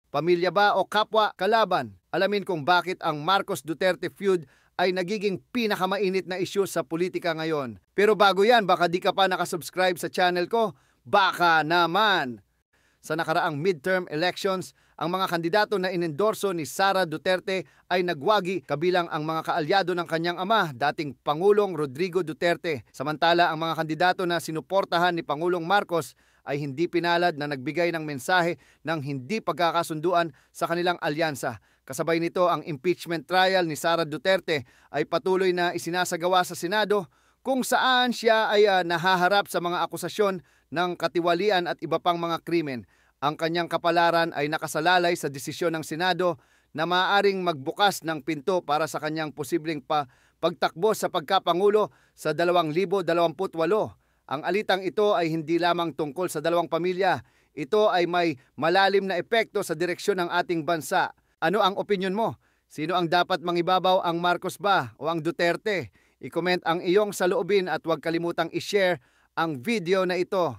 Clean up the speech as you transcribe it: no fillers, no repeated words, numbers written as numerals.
Pamilya ba o kapwa kalaban? Alamin kung bakit ang Marcos Duterte feud ay nagiging pinakamainit na issue sa politika ngayon. Pero bago yan, baka di ka pa nakasubscribe sa channel ko, baka naman! Sa nakaraang midterm elections, ang mga kandidato na inendorso ni Sara Duterte ay nagwagi kabilang ang mga kaalyado ng kanyang ama, dating Pangulong Rodrigo Duterte. Samantala, ang mga kandidato na sinuportahan ni Pangulong Marcos ay hindi pinalad na nagbigay ng mensahe ng hindi pagkakasunduan sa kanilang alyansa. Kasabay nito, ang impeachment trial ni Sara Duterte ay patuloy na isinasagawa sa Senado kung saan siya ay nahaharap sa mga akusasyon ng katiwalian at iba pang mga krimen. Ang kanyang kapalaran ay nakasalalay sa desisyon ng Senado na maaaring magbukas ng pinto para sa kanyang posibleng pagtakbo sa pagkapangulo sa 2028. Ang alitang ito ay hindi lamang tungkol sa dalawang pamilya. Ito ay may malalim na epekto sa direksyon ng ating bansa. Ano ang opinyon mo? Sino ang dapat mangibabaw, ang Marcos ba o ang Duterte? I-comment ang iyong saloobin at huwag kalimutang i-share ang video na ito.